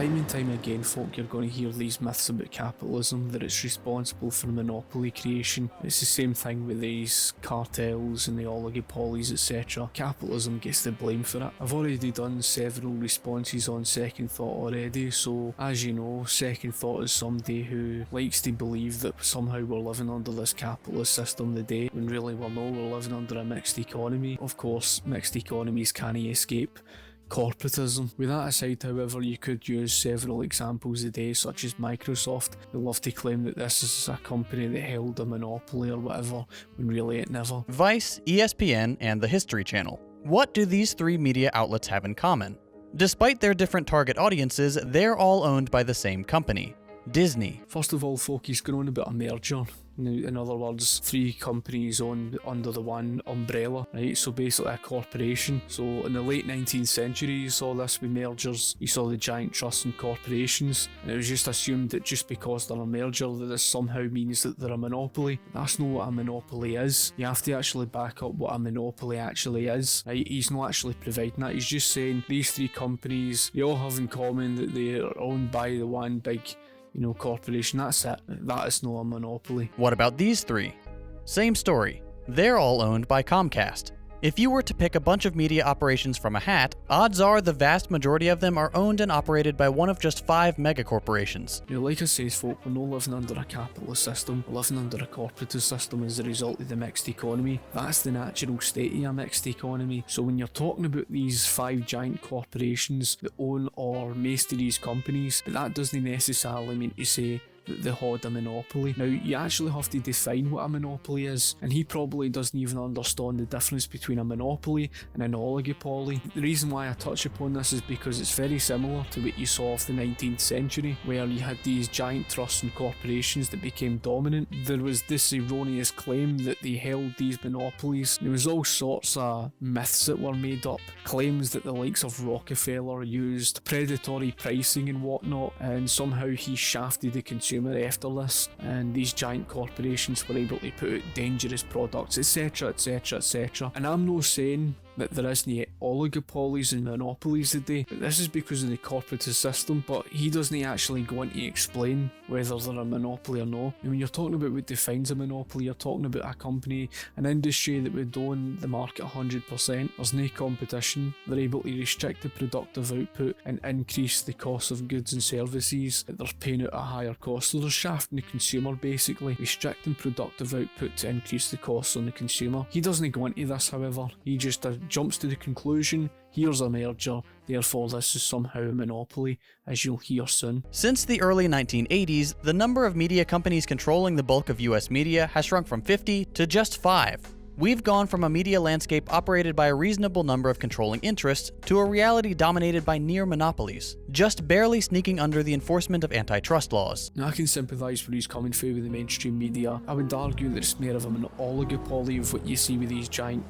Time and time again, folk, you're going to hear these myths about capitalism, that it's responsible for monopoly creation. It's the same thing with these cartels and the oligopolies, etc. Capitalism gets the blame for it. I've already done several responses on Second Thought already, so as you know, Second Thought is somebody who likes to believe that somehow we're living under this capitalist system today, when really we're not. We're living under a mixed economy. Of course, mixed economies can't escape corporatism. With that aside, however, you could use several examples today, such as Microsoft. They love to claim that this is a company that held a monopoly or whatever, when really it never. Vice, ESPN, and the History Channel. What do these three media outlets have in common? Despite their different target audiences, they're all owned by the same company, Disney. First of all, folk, he's going on about a merger. In other words, three companies owned under the one umbrella, right? So basically a corporation. So in the late 19th century, you saw this with mergers. You saw the giant trusts and corporations, and it was just assumed that just because they're a merger, that this somehow means that they're a monopoly. That's not what a monopoly is. You have to actually back up what a monopoly actually is, right? He's not actually providing that. He's just saying these three companies, they all have in common that they are owned by the one big corporation. That's it. That is not a monopoly. What about these three? Same story. They're all owned by Comcast. If you were to pick a bunch of media operations from a hat, odds are the vast majority of them are owned and operated by one of just 5 megacorporations. Like I says, folk, we're not living under a capitalist system, we're living under a corporatist system as a result of the mixed economy. That's the natural state of a mixed economy. So when you're talking about these 5 giant corporations that own or most of these companies, but that doesn't necessarily mean to say that they had a monopoly. Now, you actually have to define what a monopoly is, and he probably doesn't even understand the difference between a monopoly and an oligopoly. The reason why I touch upon this is because it's very similar to what you saw of the 19th century, where you had these giant trusts and corporations that became dominant. There was this erroneous claim that they held these monopolies. There was all sorts of myths that were made up, claims that the likes of Rockefeller used predatory pricing and whatnot, and somehow he shafted the consumer after this, and these giant corporations were able to put out dangerous products, etc, etc, etc. And I'm not saying that there isn't yet oligopolies and monopolies today, but this is because of the corporatist system. But he doesn't actually go on to explain whether they're a monopoly or not. And when you're talking about what defines a monopoly, you're talking about a company, an industry that would own the market 100%. There's no competition. They're able to restrict the productive output and increase the cost of goods and services that they're paying at a higher cost. So they're shafting the consumer, basically restricting productive output to increase the costs on the consumer. He doesn't go into this, however. He just jumps to the conclusion, here's a merger, therefore this is somehow a monopoly, as you'll hear soon. Since the early 1980s, the number of media companies controlling the bulk of US media has shrunk from 50 to just 5. We've gone from a media landscape operated by a reasonable number of controlling interests to a reality dominated by near monopolies, just barely sneaking under the enforcement of antitrust laws. Now, I can sympathise where he's coming through with the mainstream media. I would argue that it's more of an oligopoly of what you see with these giant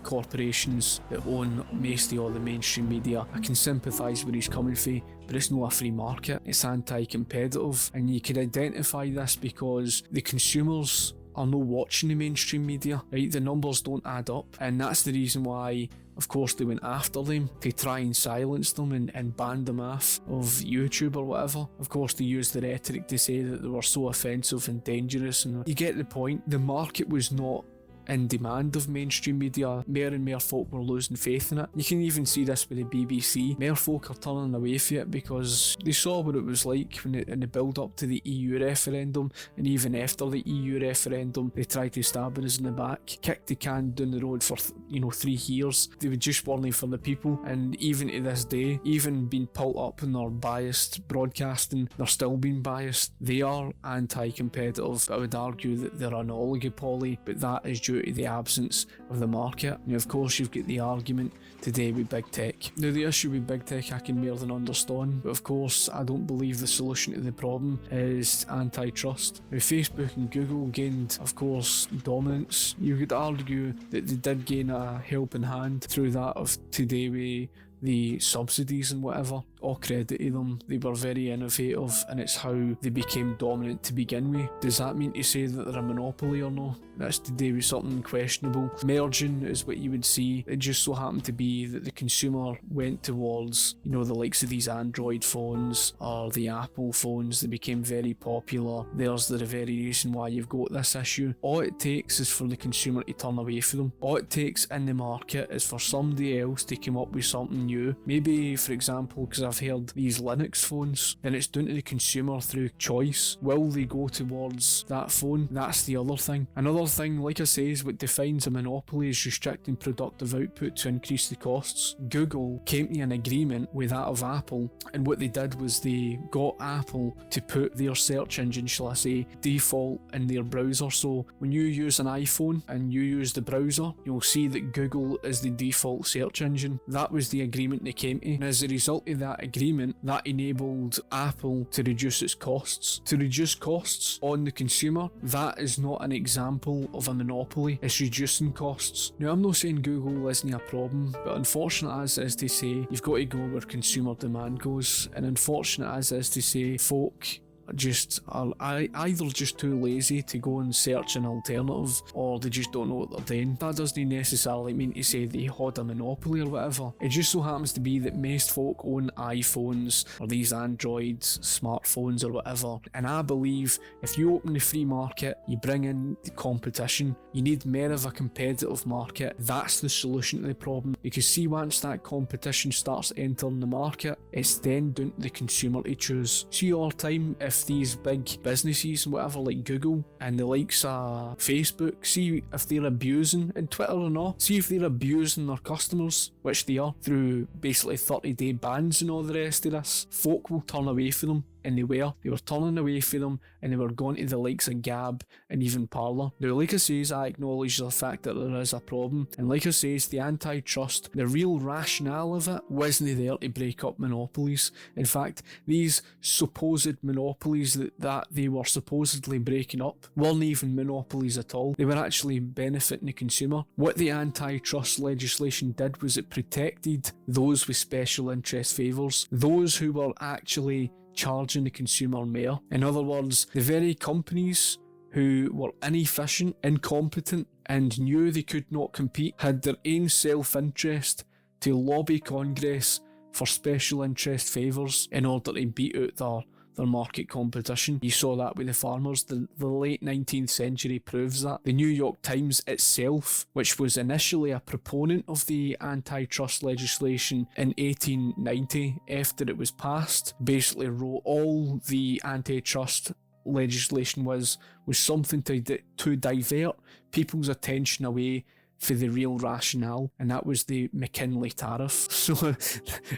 corporations that own most of all the mainstream media. I can sympathise where he's coming from, but it's not a free market. It's anti-competitive, and you can identify this because the consumers are not watching the mainstream media, right? The numbers don't add up, and that's the reason why, of course, they went after them to try and silence them and ban them off of YouTube or whatever. Of course, they used the rhetoric to say that they were so offensive and dangerous, and you get the point. The market was not in demand of mainstream media. More and more folk were losing faith in it. You can even see this with the BBC. More folk are turning away from it because they saw what it was like in the build up to the EU referendum, and even after the EU referendum they tried to stab us in the back, kicked the can down the road for 3 years. They were just warning for the people, and even to this day, even being pulled up in their biased broadcasting, they're still being biased. They are anti-competitive. I would argue that they're an oligopoly, but that is due to the absence of the market. Now, of course, you've got the argument today with big tech. Now, the issue with big tech I can more than understand, but of course I don't believe the solution to the problem is antitrust. Now, Facebook and Google gained, of course, dominance. You could argue that they did gain a helping hand through that of today with the subsidies and whatever. All credit to them, they were very innovative, and it's how they became dominant to begin with. Does that mean to say that they're a monopoly or no? That's to do with something questionable. Merging is what you would see. It just so happened to be that the consumer went towards, the likes of these Android phones or the Apple phones. They became very popular. There's the very reason why you've got this issue. All it takes is for the consumer to turn away from them. All it takes in the market is for somebody else to come up with something new. Maybe, for example, because I've heard these Linux phones, then it's down to the consumer through choice. Will they go towards that phone? That's the other thing. Another thing, like I say, is what defines a monopoly is restricting productive output to increase the costs. Google came to an agreement with that of Apple, and what they did was they got Apple to put their search engine, shall I say, default in their browser. So when you use an iPhone and you use the browser, you'll see that Google is the default search engine. That was the agreement they came to, and as a result of that agreement, that enabled Apple to reduce its costs. To reduce costs on the consumer, that is not an example of a monopoly. It's reducing costs. Now, I'm not saying Google isn't a problem, but unfortunate as it is to say, you've got to go where consumer demand goes, and unfortunate as it is to say, folk just are either just too lazy to go and search an alternative, or they just don't know what they're doing. That doesn't necessarily mean to say they had a monopoly or whatever. It just so happens to be that most folk own iPhones or these Android smartphones or whatever, and I believe if you open the free market, you bring in the competition, you need more of a competitive market. That's the solution to the problem, because see, once that competition starts entering the market, it's then down to the consumer to choose. See, all the time, if these big businesses and whatever like Google and the likes of Facebook, see if they're abusing, and Twitter or not, see if they're abusing their customers, which they are, through basically 30-day bans and all the rest of this, folk will turn away from them. And they were turning away from them, and they were going to the likes of Gab and even Parler. Now, like I says, I acknowledge the fact that there is a problem, and like I says, the antitrust, the real rationale of it wasn't there to break up monopolies. In fact, these supposed monopolies that they were supposedly breaking up weren't even monopolies at all. They were actually benefiting the consumer. What the antitrust legislation did was it protected those with special interest favours, those who were actually charging the consumer more. In other words, the very companies who were inefficient, incompetent, and knew they could not compete had their own self-interest to lobby Congress for special interest favours in order to beat out their market competition. You saw that with the farmers. The late 19th century proves that. The New York Times itself, which was initially a proponent of the antitrust legislation in 1890 after it was passed, basically wrote all the antitrust legislation was something to divert people's attention away for the real rationale, and that was the McKinley tariff. So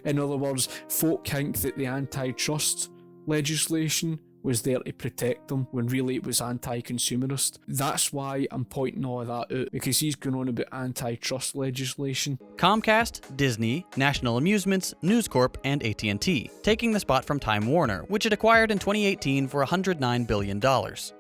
in other words, folk think that the antitrust legislation was there to protect them when really it was anti-consumerist. That's why I'm pointing all of that out, because he's going on about antitrust legislation. Comcast, Disney, National Amusements, News Corp, and AT&T, taking the spot from Time Warner, which it acquired in 2018 for $109 billion.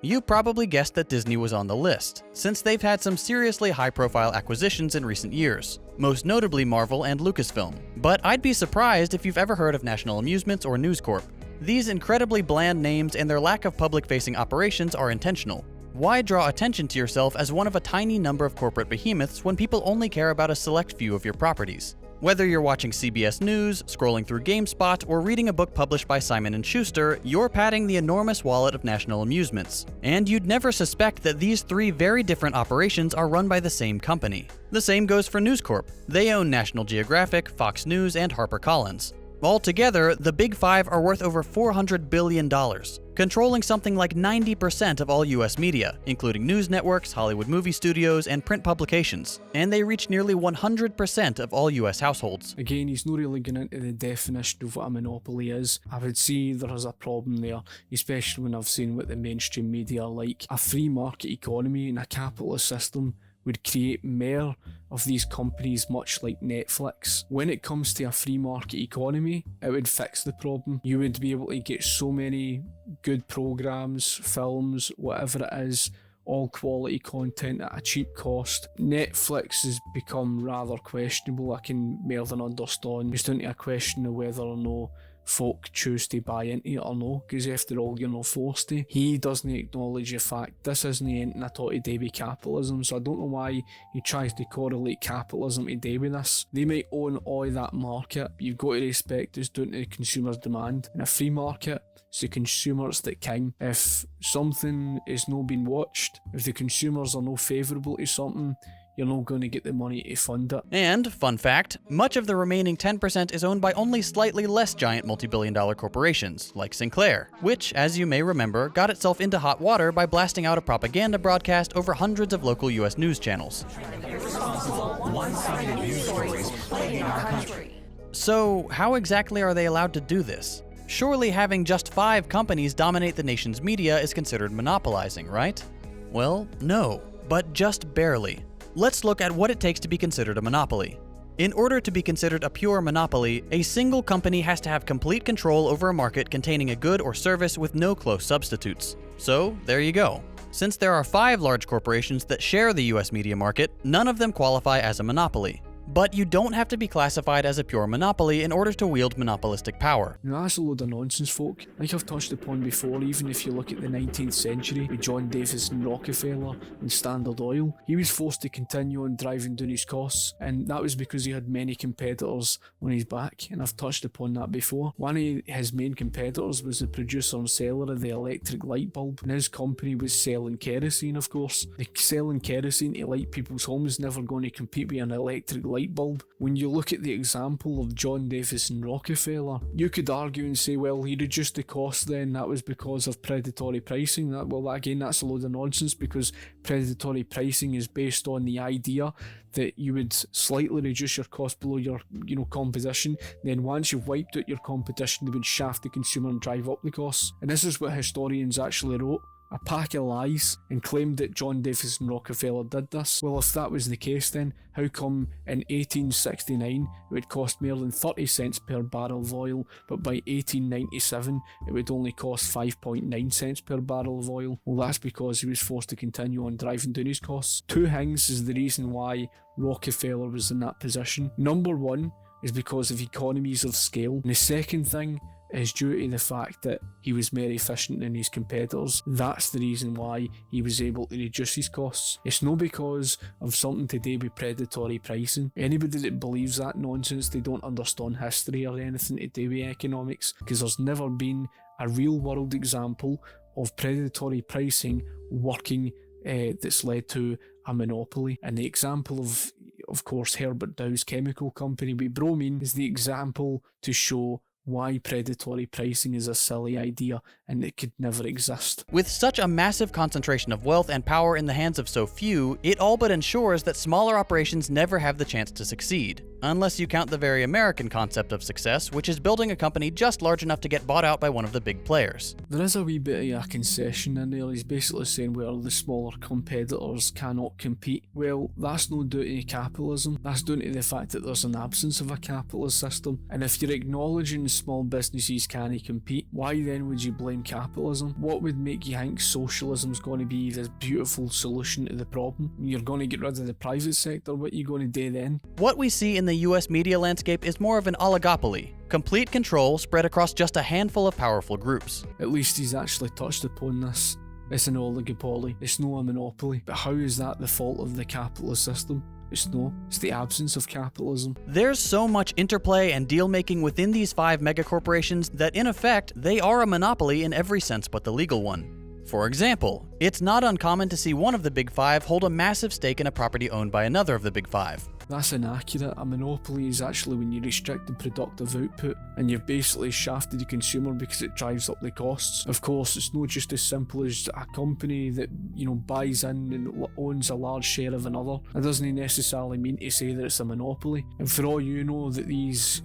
You probably guessed that Disney was on the list, since they've had some seriously high-profile acquisitions in recent years, most notably Marvel and Lucasfilm. But I'd be surprised if you've ever heard of National Amusements or News Corp. These incredibly bland names and their lack of public-facing operations are intentional. Why draw attention to yourself as one of a tiny number of corporate behemoths when people only care about a select few of your properties? Whether you're watching CBS News, scrolling through GameSpot, or reading a book published by Simon & Schuster, you're patting the enormous wallet of National Amusements. And you'd never suspect that these three very different operations are run by the same company. The same goes for News Corp. They own National Geographic, Fox News, and HarperCollins. Altogether, the Big Five are worth over $400 billion, controlling something like 90% of all US media, including news networks, Hollywood movie studios, and print publications, and they reach nearly 100% of all US households. Again, he's not really going into the definition of what a monopoly is. I would say there is a problem there, especially when I've seen what the mainstream media are like. A free market economy and a capitalist system would create more of these companies, much like Netflix. When it comes to a free market economy, it would fix the problem. You would be able to get so many good programs, films, whatever it is, all quality content at a cheap cost. Netflix has become rather questionable. I can more than understand. It's down to a question of whether or no folk choose to buy into it or no, because after all, you're not forced to. He doesn't acknowledge the fact this isn't anything at all to do with capitalism, so I don't know why he tries to correlate capitalism to do with this. They might own all that market, but you've got to respect it's down to the consumer's demand. In a free market, it's the consumers that king. If something is not being watched, if the consumers are not favourable to something, you're not going to get the money to fund it. And, fun fact, much of the remaining 10% is owned by only slightly less giant multi-billion-dollar corporations, like Sinclair, which, as you may remember, got itself into hot water by blasting out a propaganda broadcast over hundreds of local US news channels. So, how exactly are they allowed to do this? Surely having just 5 companies dominate the nation's media is considered monopolizing, right? Well, no, but just barely. Let's look at what it takes to be considered a monopoly. In order to be considered a pure monopoly, a single company has to have complete control over a market containing a good or service with no close substitutes. So, there you go. Since there are 5 large corporations that share the US media market, none of them qualify as a monopoly. But you don't have to be classified as a pure monopoly in order to wield monopolistic power. Now that's a load of nonsense, folk. Like I've touched upon before, even if you look at the 19th century with John Davis and Rockefeller and Standard Oil, he was forced to continue on driving down his costs, and that was because he had many competitors on his back, and I've touched upon that before. One of his main competitors was the producer and seller of the electric light bulb, and his company was selling kerosene, of course. The selling kerosene to light people's homes is never going to compete with an electric light bulb. When you look at the example of John Davis and Rockefeller, you could argue and say, well, he reduced the cost then, that was because of predatory pricing. Again, that's a load of nonsense, because predatory pricing is based on the idea that you would slightly reduce your cost below your competition, then once you've wiped out your competition, they would shaft the consumer and drive up the costs. And this is what historians actually wrote. A pack of lies, and claimed that John Davis and Rockefeller did this. Well, if that was the case, then how come in 1869 it would cost more than 30 cents per barrel of oil, but by 1897 it would only cost 5.9 cents per barrel of oil? Well, that's because he was forced to continue on driving down his costs. 2 things is the reason why Rockefeller was in that position. Number 1 is because of economies of scale, and the second thing is due to the fact that he was more efficient than his competitors. That's the reason why he was able to reduce his costs. It's not because of something to do with predatory pricing. Anybody that believes that nonsense, they don't understand history or anything to do with economics, because there's never been a real world example of predatory pricing working that's led to a monopoly. And the example of course, Herbert Dow's chemical company with bromine is the example to show why predatory pricing is a silly idea and it could never exist. With such a massive concentration of wealth and power in the hands of so few, it all but ensures that smaller operations never have the chance to succeed. Unless you count the very American concept of success, which is building a company just large enough to get bought out by one of the big players. There is a wee bit of a concession in there. He's basically saying, well, the smaller competitors cannot compete. Well, that's not due to capitalism. That's due to the fact that there's an absence of a capitalist system. And if you're acknowledging small businesses can't compete, why then would you blame capitalism? What would make you think socialism's going to be this beautiful solution to the problem? You're going to get rid of the private sector, what are you going to do then? What we see in the US media landscape is more of an oligopoly, complete control spread across just a handful of powerful groups. At least he's actually touched upon this. It's an oligopoly, it's not a monopoly. But how is that the fault of the capitalist system? It's the absence of capitalism. There's so much interplay and deal-making within these 5 megacorporations that in effect, they are a monopoly in every sense but the legal one. For example, it's not uncommon to see one of the big 5 hold a massive stake in a property owned by another of the big 5. That's inaccurate. A monopoly is actually when you restrict the productive output and you've basically shafted the consumer because it drives up the costs. Of course, it's not just as simple as a company that, buys in and owns a large share of another. It doesn't necessarily mean to say that it's a monopoly. And for all you know, that these,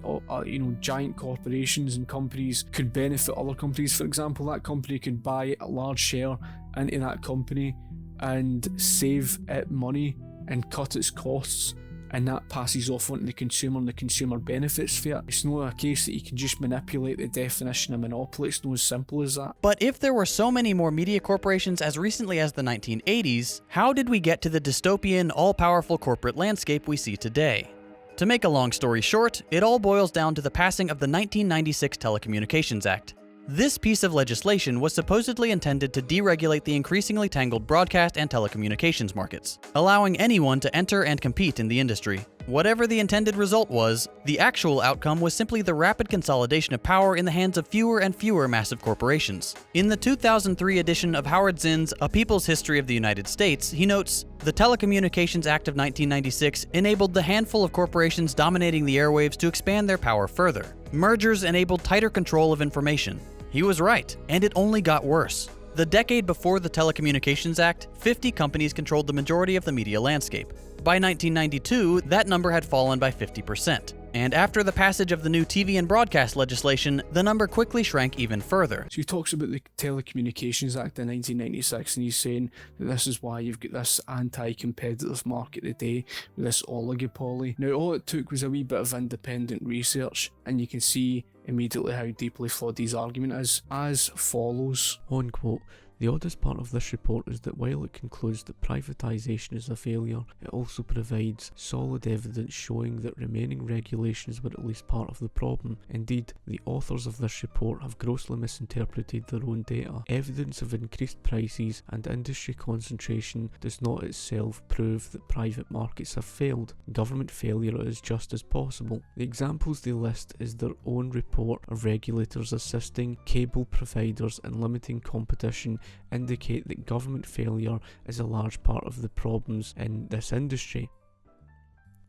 giant corporations and companies could benefit other companies. For example, that company could buy a large share into that company and save it money and cut its costs and that passes off onto the consumer and the consumer benefits for it. It's not a case that you can just manipulate the definition of monopoly. It's not as simple as that. But if there were so many more media corporations as recently as the 1980s, how did we get to the dystopian, all-powerful corporate landscape we see today? To make a long story short, it all boils down to the passing of the 1996 Telecommunications Act. This piece of legislation was supposedly intended to deregulate the increasingly tangled broadcast and telecommunications markets, allowing anyone to enter and compete in the industry. Whatever the intended result was, the actual outcome was simply the rapid consolidation of power in the hands of fewer and fewer massive corporations. In the 2003 edition of Howard Zinn's A People's History of the United States, he notes, "The Telecommunications Act of 1996 enabled the handful of corporations dominating the airwaves to expand their power further. Mergers enabled tighter control of information." He was right, and it only got worse. The decade before the Telecommunications Act, 50 companies controlled the majority of the media landscape. By 1992, that number had fallen by 50%. And after the passage of the new TV and broadcast legislation, the number quickly shrank even further. So he talks about the Telecommunications Act in 1996, and he's saying that this is why you've got this anti-competitive market today, with this oligopoly. Now, all it took was a wee bit of independent research, and you can see immediately how deeply flawed his argument is, as follows. Unquote. The oddest part of this report is that while it concludes that privatisation is a failure, it also provides solid evidence showing that remaining regulations were at least part of the problem. Indeed, the authors of this report have grossly misinterpreted their own data. Evidence of increased prices and industry concentration does not itself prove that private markets have failed. Government failure is just as possible. The examples they list is their own report of regulators assisting cable providers and limiting competition indicate that government failure is a large part of the problems in this industry.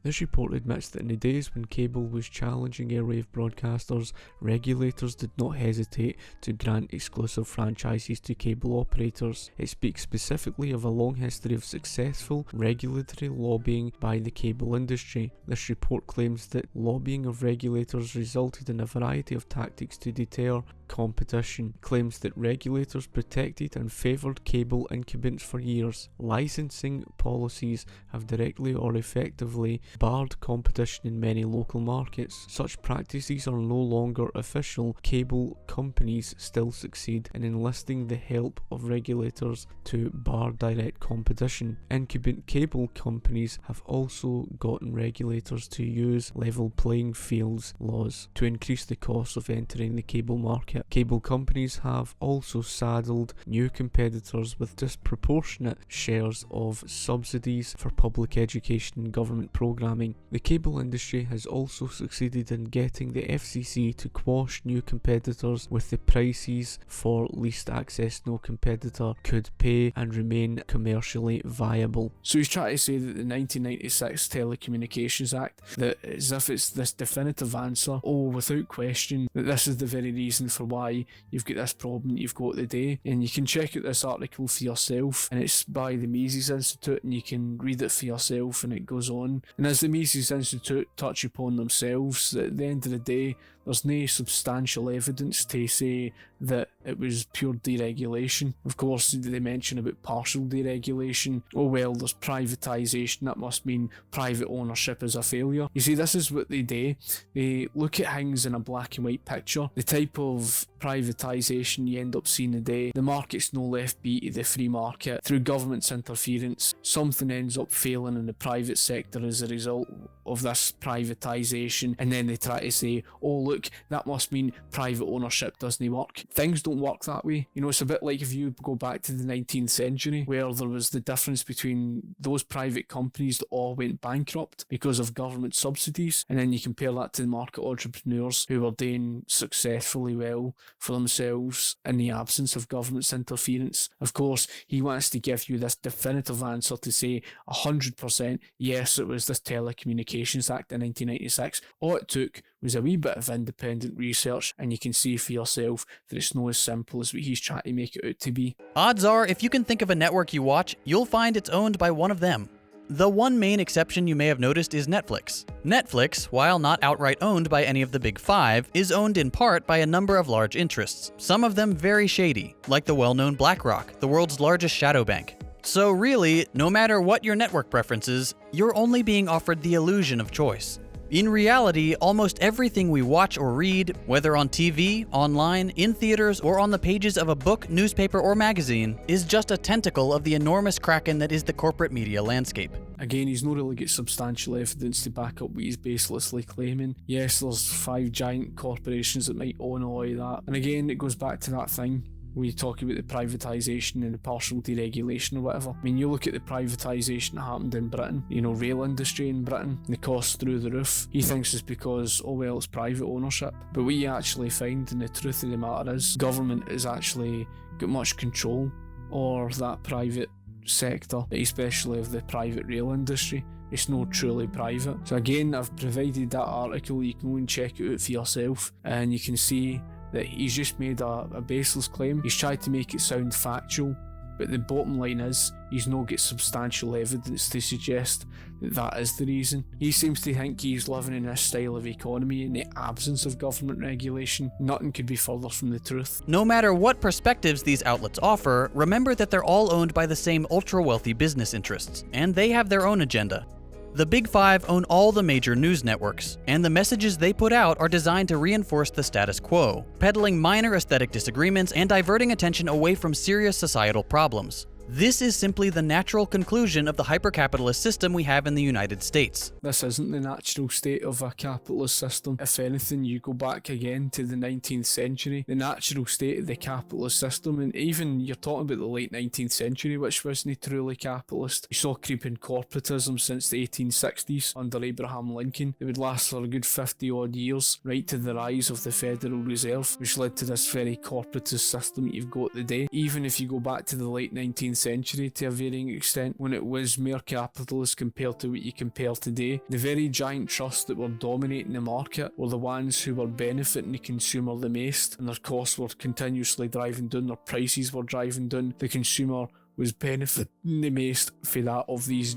This report admits that in the days when cable was challenging airwave broadcasters, regulators did not hesitate to grant exclusive franchises to cable operators. It speaks specifically of a long history of successful regulatory lobbying by the cable industry. This report claims that lobbying of regulators resulted in a variety of tactics to deter competition. It claims that regulators protected and favoured cable incumbents for years. Licensing policies have directly or effectively barred competition in many local markets. Such practices are no longer official. Cable companies still succeed in enlisting the help of regulators to bar direct competition. Incumbent cable companies have also gotten regulators to use level playing fields laws to increase the cost of entering the cable market. Cable companies have also saddled new competitors with disproportionate shares of subsidies for public education and government programming. The cable industry has also succeeded in getting the FCC to quash new competitors with the prices for least access no competitor could pay and remain commercially viable. So he's trying to say that the 1996 Telecommunications Act, that as if it's this definitive answer, without question, that this is the very reason for why you've got this problem that you've got today. And you can check out this article for yourself, and it's by the Mises Institute, and you can read it for yourself, and it goes on. And as the Mises Institute touch upon themselves, at the end of the day, there's no substantial evidence to say that it was pure deregulation. Of course, they mention about partial deregulation. Oh well, there's privatisation, that must mean private ownership is a failure. You see, this is what they do. They look at things in a black and white picture. The type of privatisation you end up seeing today, the market's no left be to the free market. Through government's interference, something ends up failing in the private sector as a result of this privatisation, and then they try to say, oh look, that must mean private ownership doesn't work. Things don't work that way. You know, it's a bit like if you go back to the 19th century, where there was the difference between those private companies that all went bankrupt because of government subsidies, and then you compare that to the market entrepreneurs who were doing successfully well for themselves in the absence of government's interference. Of course, he wants to give you this definitive answer to say 100% yes, it was this Telecommunications Act in 1996. All it took was a wee bit of independent research, and you can see for yourself that it's not as simple as what he's trying to make it out to be. Odds are, if you can think of a network you watch, you'll find it's owned by one of them. The one main exception you may have noticed is Netflix. Netflix, while not outright owned by any of the big five, is owned in part by a number of large interests, some of them very shady, like the well-known BlackRock, the world's largest shadow bank. So really, no matter what your network preferences, you're only being offered the illusion of choice. In reality, almost everything we watch or read, whether on TV, online, in theaters, or on the pages of a book, newspaper, or magazine, is just a tentacle of the enormous kraken that is the corporate media landscape. Again, he's not really got substantial evidence to back up what he's baselessly claiming. Yes, there's 5 giant corporations that might own all of that. And again, it goes back to that thing. We talk about the privatisation and the partial deregulation or whatever. I mean, you look at the privatisation that happened in Britain, rail industry in Britain, the costs through the roof. He thinks it's because, it's private ownership. But what you actually find, and the truth of the matter is, government has actually got much control over that private sector, especially of the private rail industry. It's not truly private. So again, I've provided that article. You can go and check it out for yourself, and you can see that he's just made a baseless claim. He's tried to make it sound factual, but the bottom line is he's not got substantial evidence to suggest that that is the reason. He seems to think he's living in this style of economy in the absence of government regulation. Nothing could be further from the truth. No matter what perspectives these outlets offer, remember that they're all owned by the same ultra-wealthy business interests, and they have their own agenda. The Big Five own all the major news networks, and the messages they put out are designed to reinforce the status quo, peddling minor aesthetic disagreements and diverting attention away from serious societal problems. This is simply the natural conclusion of the hyper-capitalist system we have in the United States. This isn't the natural state of a capitalist system. If anything, you go back again to the 19th century. The natural state of the capitalist system, and even you're talking about the late 19th century, which wasn't truly capitalist. You saw creeping corporatism since the 1860s under Abraham Lincoln. It would last for a good 50 odd years, right to the rise of the Federal Reserve, which led to this very corporatist system that you've got today. Even if you go back to the late 19th century to a varying extent, when it was more capitalist compared to what you compare today, the very giant trusts that were dominating the market were the ones who were benefiting the consumer the most, and their costs were continuously driving down, their prices were driving down. The consumer was benefiting the most for that of these,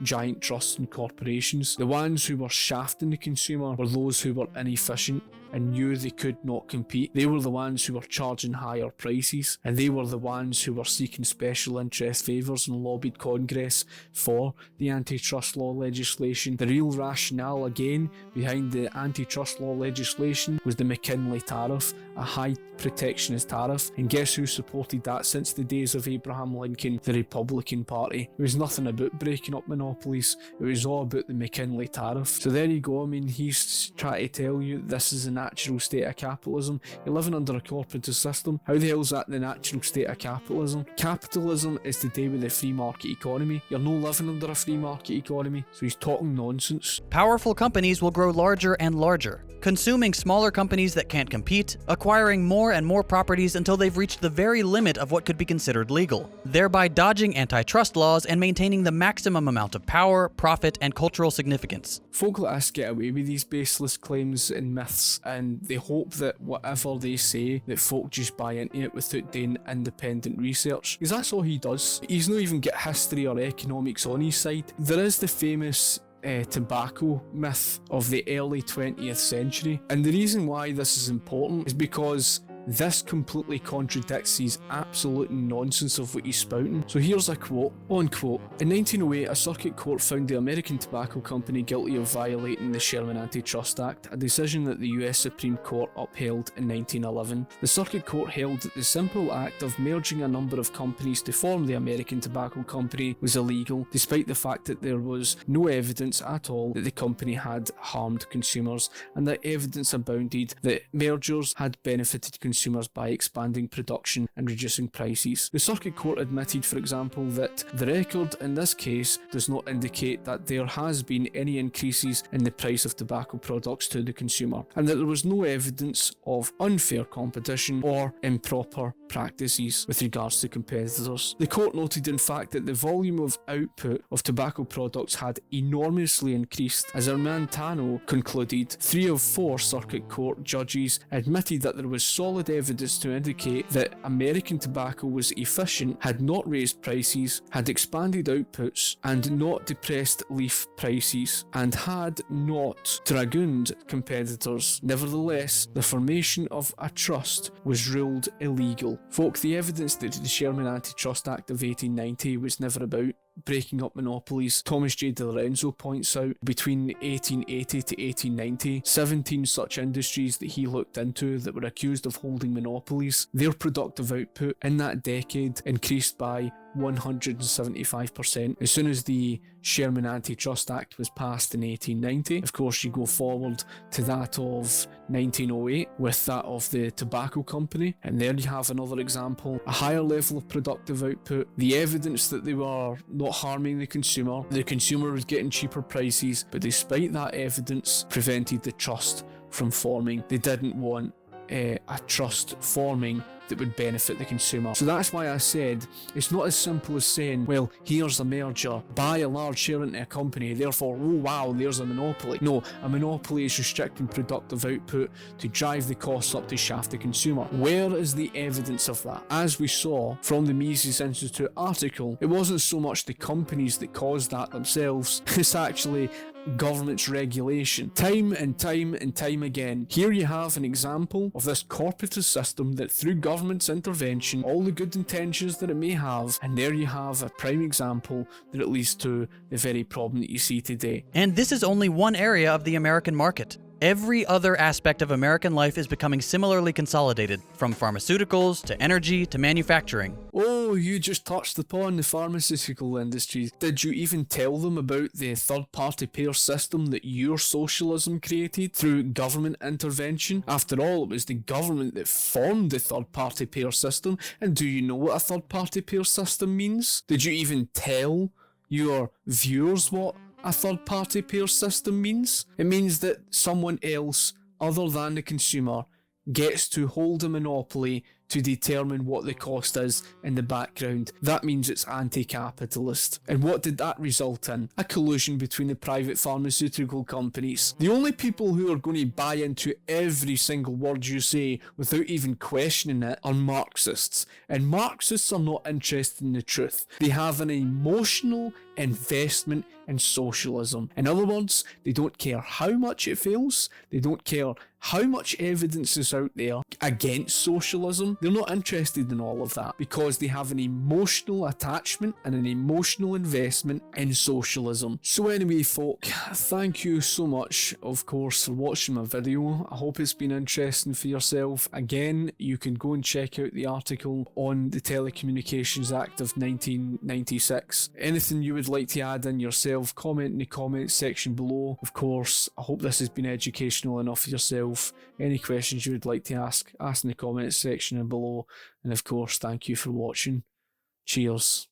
giant trusts and corporations. The ones who were shafting the consumer were those who were inefficient and knew they could not compete. They were the ones who were charging higher prices, and they were the ones who were seeking special interest favours and lobbied Congress for the antitrust law legislation. The real rationale, again, behind the antitrust law legislation was the McKinley tariff, a high protectionist tariff, and guess who supported that since the days of Abraham Lincoln? The Republican Party. It was nothing about breaking up monopolies, it was all about the McKinley tariff. So there you go. I mean, he's trying to tell you this is a natural state of capitalism. You're living under a corporatist system. How the hell is that the natural state of capitalism? Capitalism is to do with the free market economy. You're not living under a free market economy, so he's talking nonsense. Powerful companies will grow larger and larger, consuming smaller companies that can't compete, acquiring more and more properties until they've reached the very limit of what could be considered legal, thereby dodging antitrust laws and maintaining the maximum amount of power, profit, and cultural significance. Folk like us get away with these baseless claims and myths, and they hope that whatever they say, that folk just buy into it without doing independent research, because that's all he does. He's not even got history or economics on his side. There is the famous tobacco myth of the early 20th century, and the reason why this is important is because this completely contradicts his absolute nonsense of what he's spouting. So here's a quote, unquote, "In 1908, a circuit court found the American Tobacco Company guilty of violating the Sherman Antitrust Act, a decision that the US Supreme Court upheld in 1911. The circuit court held that the simple act of merging a number of companies to form the American Tobacco Company was illegal, despite the fact that there was no evidence at all that the company had harmed consumers, and that evidence abounded that mergers had benefited consumers by expanding production and reducing prices. The circuit court admitted, for example, that the record in this case does not indicate that there has been any increases in the price of tobacco products to the consumer, and that there was no evidence of unfair competition or improper practices with regards to competitors. The court noted, in fact, that the volume of output of tobacco products had enormously increased. As Armantano concluded, 3 of 4 circuit court judges admitted that there was solid evidence to indicate that American tobacco was efficient, had not raised prices, had expanded outputs, and not depressed leaf prices, and had not dragooned competitors. Nevertheless, the formation of a trust was ruled illegal. Folk, the evidence that the Sherman Antitrust Act of 1890 was never about breaking up monopolies. Thomas J. DiLorenzo points out between 1880 to 1890, 17 such industries that he looked into that were accused of holding monopolies. Their productive output in that decade increased by 175%. As soon as the Sherman Antitrust Act was passed in 1890, of course you go forward to that of 1908 with that of the tobacco company, and there you have another example, a higher level of productive output, the evidence that they were not harming the consumer was getting cheaper prices, but despite that evidence prevented the trust from forming. They didn't want a trust forming that would benefit the consumer. So that's why I said it's not as simple as saying, well, here's a merger, buy a large share into a company, therefore, oh wow, there's a monopoly. No, a monopoly is restricting productive output to drive the costs up to shaft the consumer. Where is the evidence of that? As we saw from the Mises Institute article, it wasn't so much the companies that caused that themselves, it's actually government's regulation. Time and time again. Here you have an example of this corporatist system that through government's intervention, all the good intentions that it may have, and there you have a prime example that it leads to the very problem that you see today. And this is only one area of the American market. Every other aspect of American life is becoming similarly consolidated, from pharmaceuticals to energy to manufacturing. Oh, you just touched upon the pharmaceutical industry. Did you even tell them about the third-party payer system that your socialism created through government intervention? After all, it was the government that formed the third-party payer system, and do you know what a third-party payer system means? Did you even tell your viewers what a third-party payer system means? It means that someone else other than the consumer gets to hold a monopoly to determine what the cost is in the background. That means it's anti-capitalist. And what did that result in? A collusion between the private pharmaceutical companies. The only people who are going to buy into every single word you say without even questioning it are Marxists. And Marxists are not interested in the truth. They have an emotional investment in socialism. In other words, they don't care how much it fails. They don't care how much evidence is out there against socialism. They're not interested in all of that because they have an emotional attachment and an emotional investment in socialism. So anyway, folk, thank you so much, of course, for watching my video. I hope it's been interesting for yourself. Again, you can go and check out the article on the Telecommunications Act of 1996. Anything you would like to add in yourself, comment in the comments section below. Of course, I hope this has been educational enough for yourself. Any questions you would like to ask in the comments section and below. And of course, thank you for watching. Cheers.